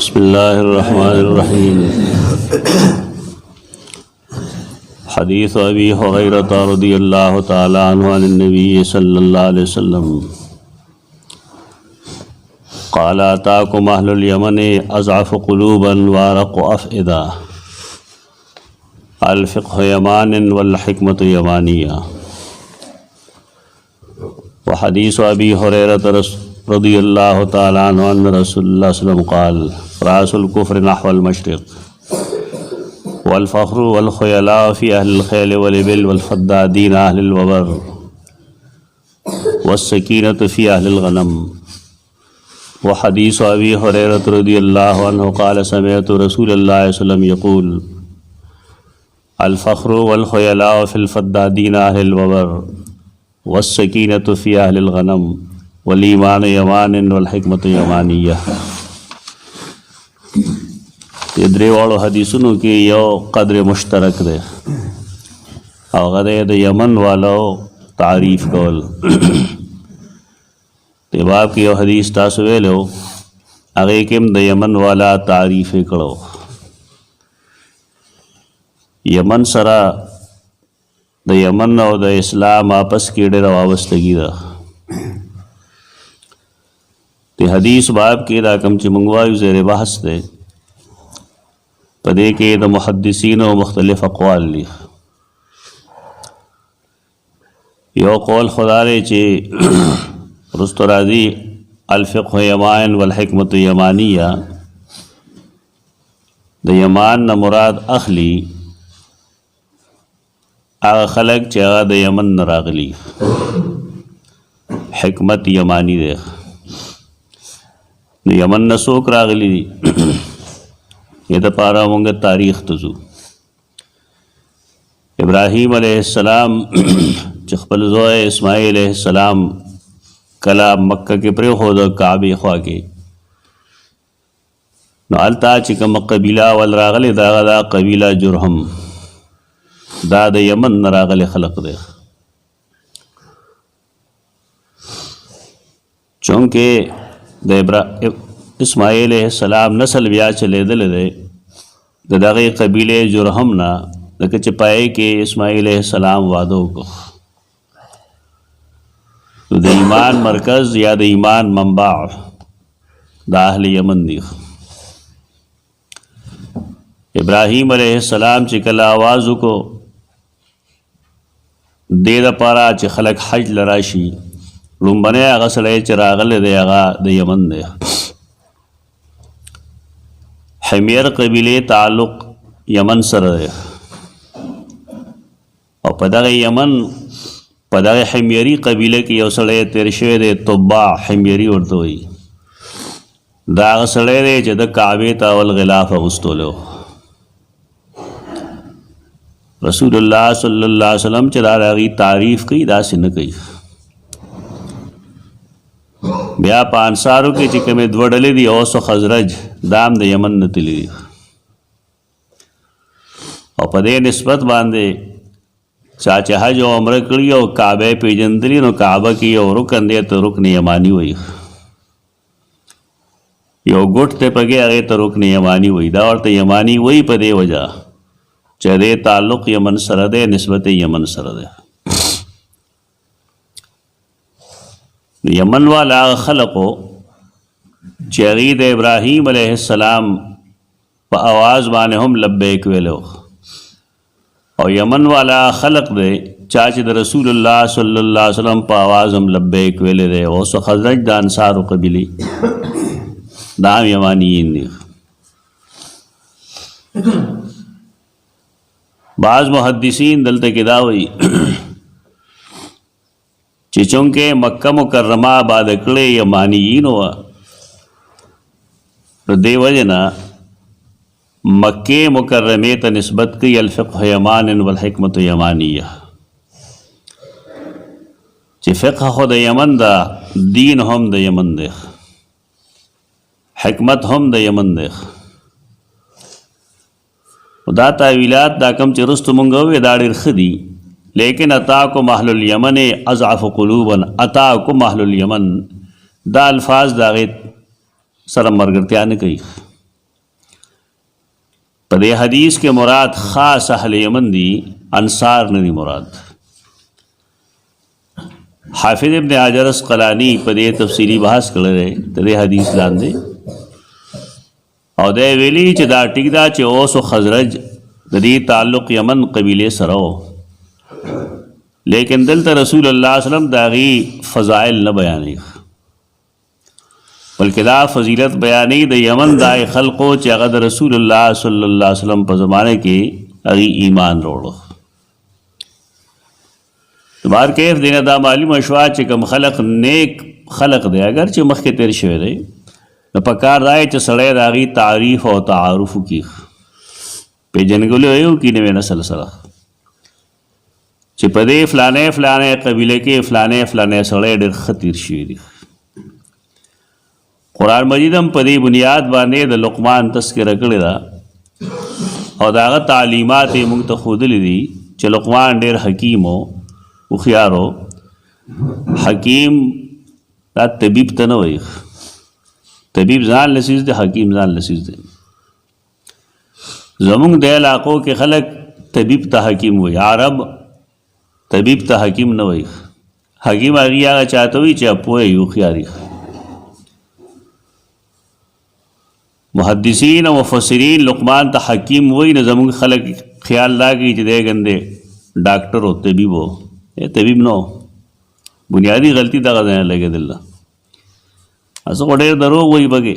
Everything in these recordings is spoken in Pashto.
بسم الله الرحمن الرحيم. حديث أبي هريرة رضي الله تعالى عنه عن النبي صلى الله عليه وسلم قال أتاكم أهل اليمن أضعف قلوبا وأرق أفئدة الفقه يمان والحكمة يمانية. وحديث أبي هريرة رضي الله تعالى عنه أن رسول الله صلى الله عليه وسلم قال رأس الكفر نحو المشرق والفخر والخيلاء في أهل الخيل والإبل والفدادين أهل الوبر والسكينة في أهل الغنم. وحديث أبي هريرة رضي الله عنه قال سمعت رسول الله صلى الله عليه وسلم يقول الفخر والخيلاء في الفدادين أهل الوبر والسكينة في أهل الغنم والإيمان يمان والحكمة يمانية. درې واړو حدیثونو کې یو قدر مشترک دی او هغه د یمن والو تعریف کول. په باب کې یو حدیث تاسو ویلو هغه کې هم د یمن والا تعریف کړو. یمن سره د یمن او د اسلام آپس کې ډېره وابستګي ده. د حدیث باب کې دا کوم چې موږ وایو زیر بحث دی په دې کې د محدثینو مختلف اقوال دي. یو قول خدا دی چې رستو راځي الفقه یمان والحکمت یمانیه. د یمان نه مراد اخلي هغه خلق چې هغه د یمن نه راغلي. حکمت یمانی دی. د یمن نه څوک راغلي دي یہ دا پارا مونگا تاریخ تزو. ابراہیم علیہ السلام چخپل زوئے اسماعیل علیہ السلام کلا مکہ کے پرے خود کعبی خواہ کے نو علتا چکم قبیلہ والراغل دا غدا قبیلہ جرہم دا دا یمن نراغل خلق دے. چونکہ دا اسماعیل علیہ السلام نسل بیا چلے دل دے د دغه قبیله جرهم نه دکه چې پای کې اسماعیل علیہ السلام وعده وکړ د ایمان مرکز یا د ایمان منبع د اهل یمن دی. ابراهیم علیہ السلام چې کله आवाज وکړو دې لپاره چې خلک حج لراشي لومبنه هغه سړی چې راغلی دی هغه د یمن دی. حمیر قبیله تعلق یمن سره دی او په دغه یمن په دغه حمیری قبیله کې یو سړی تیر شوی دی طباع حمیری ورته وایي. دا هغه سړی دی چې د کعبې ته اول غلاف اغوستلو. رسول الله صلی الله علیه وسلم چې دا هغې تعریف کوي داسې نه کوي. بیا په انصارو کې چې کومې دوه ډلې دي اوس او خزرج دا هم د یمن نه تللي دي او په دې نسبت باندې چا چې حج او عمره کړي او کعبه پیژندلي نو کعبه کې یو رکن دی ته رکن یمانی وایي. یو ګوټ ته پکې هغې ته رکن یمانی وایي. دا ورته یمانی وایي په دې وجه چې دې تعلق یمن سره دی نسبت یمن سره دی. یمن والا خلقو چې هغې د ابراهیم علیہ السلام په آواز باندې هم لبیک ویلو او یمن والا خلق دی چا چې د رسول الله صلی الله علیه وسلم په آواز هم لبیک ویلی دی. اوس خزرج د انصارو قبیلې دا هم یمانیین دي. بعض محدثین دلته کې دا وایي چې چونکه مکه مکرمه آباد کړې یمانیین وه نو دې وجې نه مکې مکرمې ته نسبت کوي الفقه یمان والحکمت یمانیه چې فقه خو د یمن ده دین هم د یمن دی حکمت هم د یمن دی. دا تاویلات دا کم چې رستو مونږ وویې دا ډېر ښه دي لیکن اتاکم اهل الیمن اضعف قلوبا اتاکم اهل الیمن دا الفاظ دا غیت سره مرګرتیا نه کوي. په دې حدیث کې مراد خاص اهل یمن دي، انصار نه دي مراد. حافظ ابن حجر اسقلانی په دې تفصیلی بحث کړی دی د دې حدیث لاندې، او دی ویلي چې دا ټیک دا چې اوس او خزرج د دې تعلق یمن قبیلې سره و، لیکن دلته رسول الله صلی الله علیه وسلم د هغې فضائل نه بیانوي، بلکې دا فضیلت بیانوي د یمن دا خلقو چې هغه د رسول الله صلی الله علیه وسلم په زمانه کې هغې ایمان راوړو. بار کیف دینا دا معلومه شوه چې کوم خلق نیک خلق دی، اگر چې مخکې تیر شوی دی، نو پکار دا چې سړی د هغې تعریف او تعارف وکړي، پیژنګلو یې وکړي نوې نسل سره چې په دې فلانې فلانې قبیله کې فلانې فلانې سړی ډېر ښه تیر شوي دي. قرآن مجید هم په دې بنیاد باندې د لقمان تذکره کړې ده، او د هغه تعلیمات یې موږ ته ښودلي دي چې لقمان ډېر حکیم و، هوښیار و. حکیم دا طبیب ته نه وایي، طبیب ځان لسیز دی، حکیم ځان لسیز دی. زمونږ د علاقو کې خلک طبیب ته حکیم وایي، عرب طبیب ته حکیم نه وایي. حکیم هغې هغه چاته وایي چې پوه یې هوښیار یې. محدثین او مفسرین لقمان ته حکیم وایي، نه زمونږ خلک خیال دا کوي چې دی ګندې ډاکټر و، طبیب و. طبیب نه، بنیادی غلطي دغه ځای نه لګېدله. هسه خو ډېر دروغ وایي پکې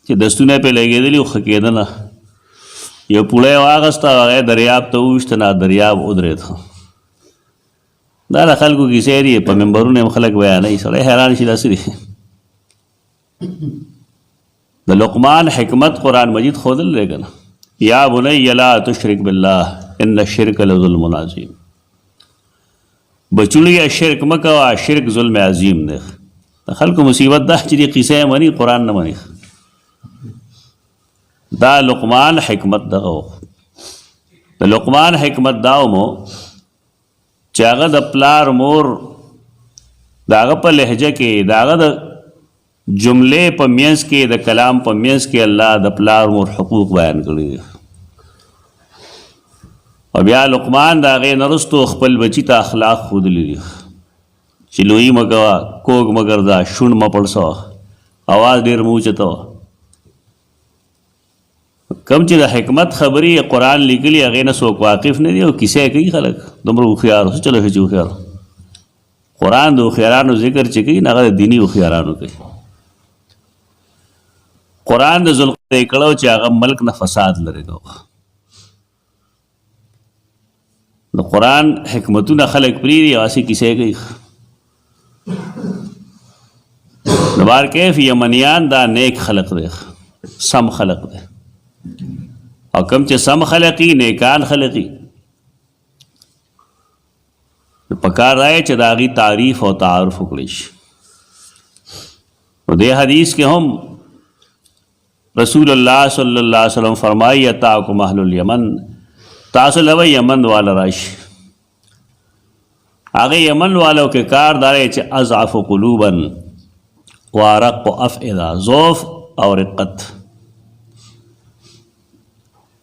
چې دستونه پې لګېدلي خو ښه کېده نه. یو پوړی یې واخېسته، هغه دریاب ته وویشته، نه دریاب ودرېد. دا د خلکو کیسې دي، په ممبرونو هم خلک بیانوي، سړی حیران شي دا څه دي. د لقمان حکمت قرآن مجید ښودلی دی که نه، یا بنی لا تشرک بالله ان الشرک لظلم عظیم. بچوړیه شرک مه کوه، شرک ظلم عظیم دی. د خلکو مصیبت دا چې دې قیسه یې مني، قرآن نه مني. دا لقمان حکمت دغه و. د لقمان حکمت دا مو چې هغه د پلار مور د هغه په لهجه کې، د هغه د جملې په منځ کې، د کلام په منځ کې الله د پلار مور حقوق بیان کړي دي. او بیا لقمان د هغې نه وروستو خپل بچي ته اخلاق ښودلي دي چې لویي مه کوه، کوږ مه ګرځه، شونډ مه پړسوه، اواز ډېر مه اوچتوه. کم چې د حکمت خبرې قرآن لیکلي هغې نه څوک واقف نه دي، او کیسې کوي خلک دومره هوښیار څه چلو شي چې هوښیار. قرآن د هوښیارانو ذکر چې کوي نه، هغه د دیني هوښیارانو کوي. قرآن د ذوالقرنین کړو چې هغه ملک نه فساد لرې کوه. د قرآن حکمتونه خلک پرېږدي او هسې کیسې کوي. د بار کیف یمنیان دا نیک خلق دی، سم خلق دی، او کم چې سم خلقي نیکان خلقي، پکار دی چې د هغې تعریف او تعارف وکړی شي. نو دې حدیث کې هم رسول الله صلی الله علیه وسلم فرمایي اتاکم اهل الیمن، تاسو له یمن والا راشي. هغه یمن والو کې کار دا دی چې اضعف قلوبا وارق افئده، ضعف او رقت.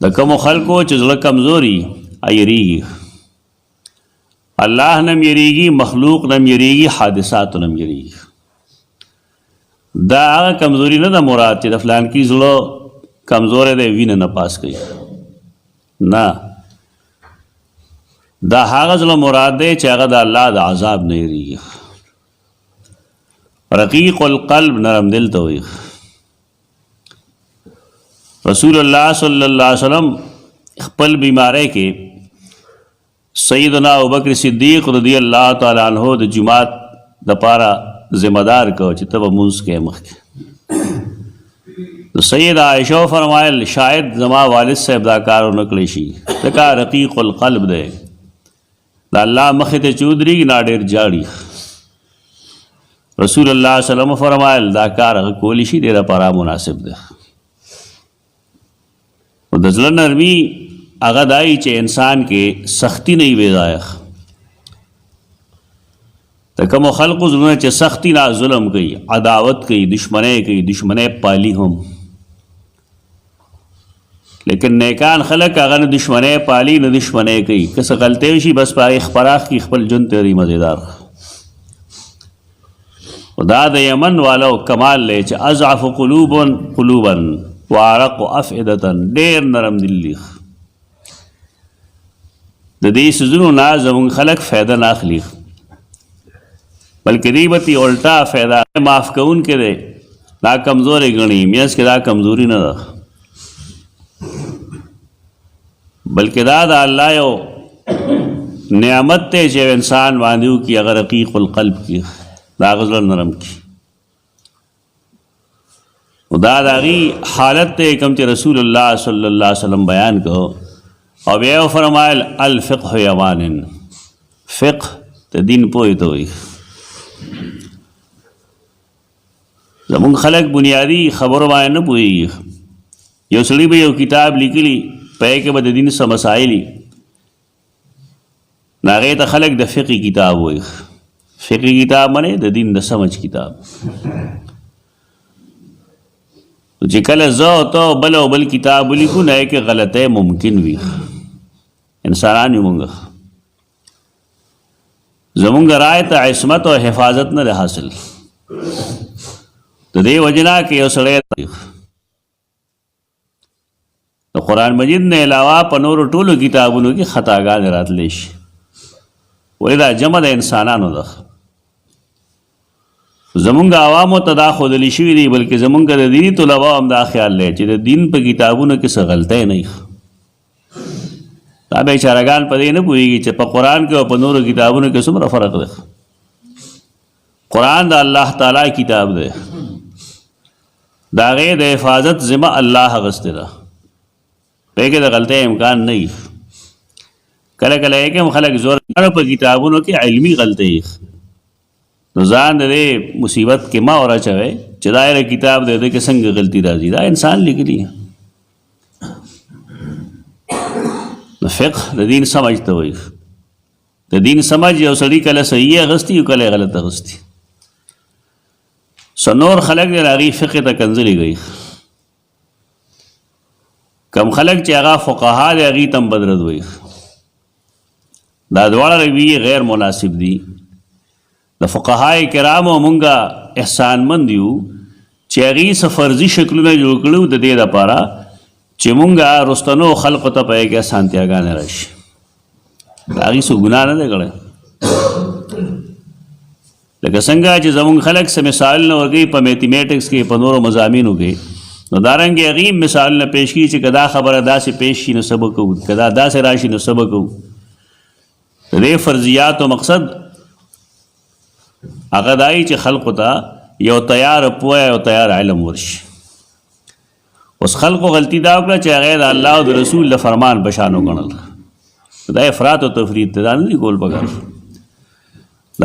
د کومو خلکو چې زړه کمزوري یریږي، الله نه یریږي، مخلوق نه یریږي، حادثاتو نه یریږي. دا هغه کمزوري نه ده مراد چې د فلان کې زړه کمزوری دی وینه نه پاس کوي، نه، دا هغه زړه مراد دی چې هغه د الله د عذاب نه یریږي. رقیق القلب، نرم دل ته وایي. رسول الله صلی الله علیه وسلم خپل بیماری کې سیدنا ابوبکر صدیق رضی الله تعالی عنہ د جماعت دپاره ذمہ دار کو چې ته به مونځ کې مخکې. سید عائشہ فرمایل شاید زما والد صاحب دا کار ونه کړی شي، ځکه رقیق القلب دی، د الله مخې ته چې ودرېږي نه ډېر جاړي. رسول الله صلی الله علیه وسلم فرمایل دا کار هغه کولی شي، ډېر لپاره مناسب دی. د زړه نرمي هغه دای چې انسان کې سختی نه وي ځایه. د کومو خلقو زړونه چې سختی نه، ظلم کوي، عداوت کوي، دشمنی کوي، دشمنی پالي هم، لیکن نیکان خلق هغه نه دشمنی پالي نه دشمنی کوي، که څه غلطی وشي بس په هغې خپراخ کي خپل ژوند تېروي مزېدار. دا د یمن والو کمال دی چې اضعف قلوبا وارق افئدة، ډېر نرم دل دي. د دې څیزونو نه زموږ خلک فایده نه اخلي، بلکې دوی به ترې الټا فایده معاف کوونکی دی، دا کمزورې ګڼي. منځ کې دا کمزوري نه ده، بلکې دا د الله یو نعمت دی چې انسان باندې وکړي، هغه رقیق القلب کړي، د هغه زړه نرم کړي. دا د هغې حالت دی کوم چې رسول الله صلی الله علیه وسلم بیان کو، او بیا یې وفرمایل الفقه یمان، فقه د دین پوهې ته وایي. زمونږ خلک بنیادي خبرو باندې نه پوهېږي. یو سړي به یو کتاب لیکلي، په هغې کې به د دین څه مسایل وي، نو هغې ته خلک د فقه کتاب وایي. فقه کتاب معنی د دین د سمجھ کتاب. چې کله زه او ته بل او بل کتاب ولیکو، نو هغې کې غلطۍ ممکن وي. انسانان یو مونږ، زمونږ رایې ته عصمت او حفاظت نه دی حاصل. د دې وجې نه که یو سړی د قرآن مجید نه علاوه په نورو ټولو کتابونو کې خطاګانې راتلی شي، ولې دا جمع د انسانانو ده. زمونږ عوامو ته دا ښودلی شوي دي، بلکې زمونږ د دیني طلباو هم دا خیال دی چې د دین په کتابونو کې څه غلطۍ نه وي. دا بیچارهګان په دې نه پوهېږي چې په قرآن کې او په نورو کتابونو کې څومره فرق دی. قرآن د الله تعالی کتاب دی، د هغې د حفاظت ذمه الله اخیستې ده، په هغې کې د غلطۍ امکان نه وي. کله کله یې کې هم خلک زور په کتابونو کې علمي غلطۍ، نو ځان د دې مصیبت کې مه ورچوئ چې دا یې کتاب دی، دې کې څنګه غلطي راځي، دا انسان لیکلي. نو فقه د دین سمجھ ته وایي. د دین سمجھ یو سړي کله صحیح اخیستي او کله غلط اخیستي. نور خلک دی د هغې فقه ته کنځلې کوي. کم خلک چې هغه فقها دی هغې ته هم بدرد وایي. دا دواړه رویې غیر مناسب دي. د فقهای کرامو مونږه احسانمند یو چې هغې څه فرضي شکلونه جوړ کړي د دې دپاره چې مونږه رستنو خلقو ته په هغې کې اسانتیاګانې راشي. د هغې څه ګناه نه دی کړی. لکه څنګه چې زمونږ خلک څه مثالونه ورکوي په میتھمیټکس کې، په نورو مضامینو کې، نو دارنګې هغې هم مثالونه پیش کړي چې که دا خبره داسې پیش شي نو څه به کوو، که دا داسې راشي نو څه به کوو. د دې فرضیاتو مقصد هغه دای چې خلقو ته یو تیار پوهه او تیار علم ورشي. اوس خلقو غلطي دا وکړه چې هغې د الله او د رسول د فرمان په شان وګڼل. دا افراط او تفرید ته دا نه دي کول پکار.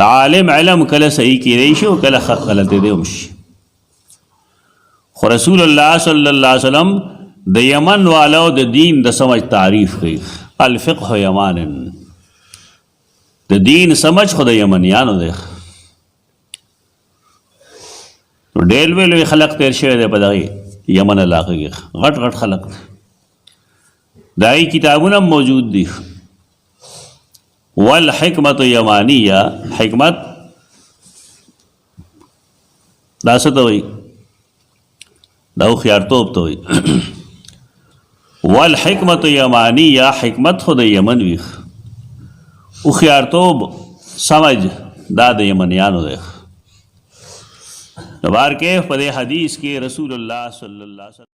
د عالم علم کله صحیح کیدی شي او کله غلطېدی هم شي. خو رسول الله صلی الله علیه وسلم د یمن والو د دین د سمجھ تعریف کوي. الفقه یمان، د دین سمجھ خو د یمنیانو دی. نو ډېر لوی خلق تیر شوی دی په دغې یمن علاقه کې، غټ غټ خلق. د هغې کتابونه هم موجود دي. والحکمت یمانیه، حکمت دا څه ته وایي؟ دا هوښیارتوب ته وایي. والحکمت یمانیه، حکمت خو د یمن وي، هوښیارتوب سمجھ دا د یمنیانو دی. نو بار کیف په دې حدیث کې رسول الله صلی الله علیه وسلم